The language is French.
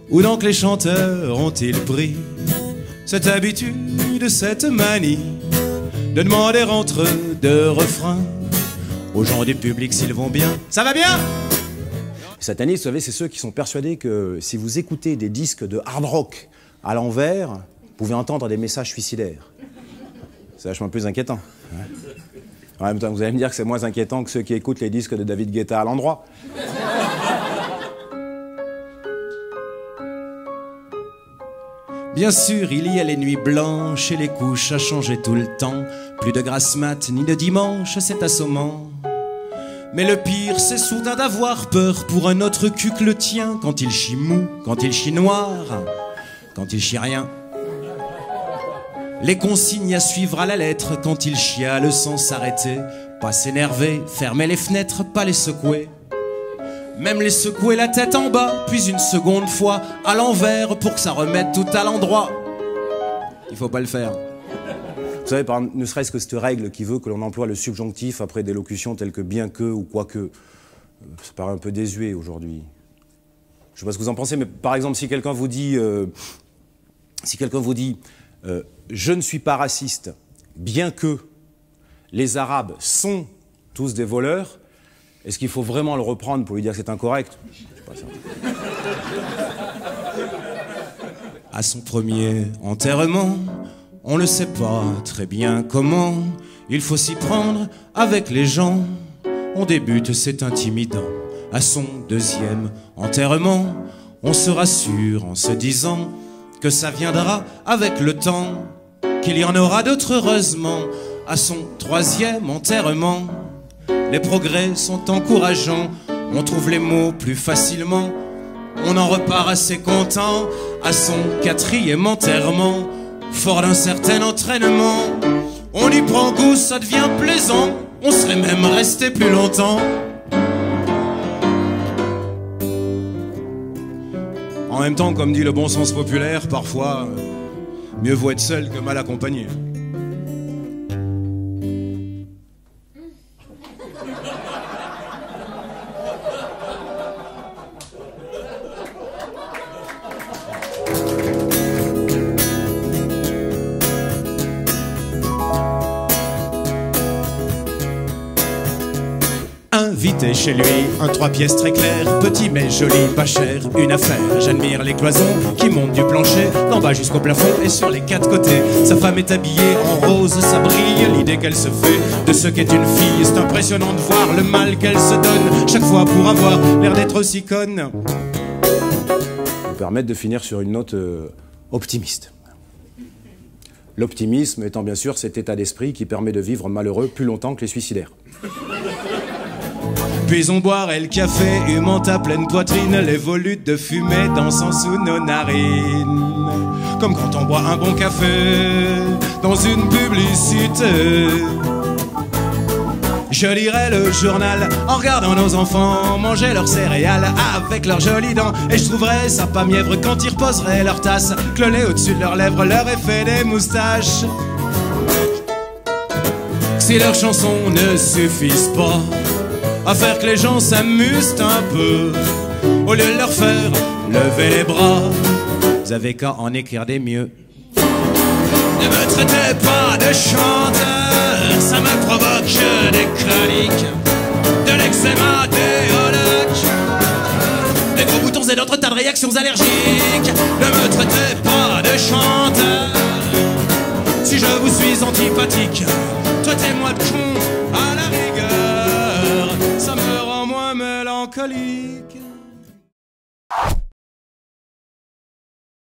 Où donc les chanteurs ont-ils pris cette habitude, cette manie de demander entre deux refrains aux gens du public s'ils vont bien? Ça va bien? Satanistes, vous savez, c'est ceux qui sont persuadés que si vous écoutez des disques de hard rock à l'envers, vous pouvez entendre des messages suicidaires. C'est vachement plus inquiétant. En même temps, vous allez me dire que c'est moins inquiétant que ceux qui écoutent les disques de David Guetta à l'endroit. Bien sûr, il y a les nuits blanches et les couches à changer tout le temps. Plus de grasse mat ni de dimanche, c'est assommant. Mais le pire, c'est soudain d'avoir peur pour un autre cul que le tien. Quand il chie mou, quand il chie noir, quand il chie rien. Les consignes à suivre à la lettre, quand il chiale sans s'arrêter. Pas s'énerver, fermer les fenêtres, pas les secouer. Même les secouer la tête en bas, puis une seconde fois à l'envers pour que ça remette tout à l'endroit. Il faut pas le faire. Vous savez, ne serait-ce que cette règle qui veut que l'on emploie le subjonctif après des locutions telles que bien que ou quoique, ça paraît un peu désuet aujourd'hui. Je sais pas ce que vous en pensez, mais par exemple, si quelqu'un vous dit, je ne suis pas raciste, bien que les Arabes sont tous des voleurs, est-ce qu'il faut vraiment le reprendre pour lui dire que c'est incorrect? Je sais pas ça. À son premier enterrement, on ne sait pas très bien comment il faut s'y prendre avec les gens. On débute, c'est intimidant. À son deuxième enterrement, on se rassure en se disant que ça viendra avec le temps, qu'il y en aura d'autres heureusement. À son troisième enterrement, les progrès sont encourageants. On trouve les mots plus facilement. On en repart assez content. À son quatrième enterrement, fort d'un certain entraînement, on y prend goût, ça devient plaisant. On serait même resté plus longtemps. En même temps, comme dit le bon sens populaire, parfois, mieux vaut être seul que mal accompagné. Invité chez lui, un 3 pièces très clair, petit mais joli, pas cher, une affaire. J'admire les cloisons qui montent du plancher, d'en bas jusqu'au plafond et sur les 4 côtés. Sa femme est habillée en rose, ça brille, l'idée qu'elle se fait de ce qu'est une fille. C'est impressionnant de voir le mal qu'elle se donne chaque fois pour avoir l'air d'être aussi conne. Vous permettre de finir sur une note optimiste. L'optimisme étant bien sûr cet état d'esprit qui permet de vivre malheureux plus longtemps que les suicidaires. Puis on boirait le café, humant à pleine poitrine, les volutes de fumée dansant sous nos narines. Comme quand on boit un bon café dans une publicité. Je lirais le journal en regardant nos enfants manger leurs céréales avec leurs jolies dents. Et je trouverais ça pas mièvre quand ils reposeraient leur tasse collée au-dessus de leurs lèvres, leur effet des moustaches. Si leurs chansons ne suffisent pas à faire que les gens s'amusent un peu, au lieu de leur faire lever les bras, vous avez qu'à en écrire des mieux. Ne me traitez pas de chanteur, ça me provoque des chroniques, de l'eczéma, des holocs, des gros boutons et d'autres tas de réactions allergiques. Ne me traitez pas de chanteur, si je vous suis antipathique, traitez-moi de con à la rigueur, ça me rend moins mélancolique.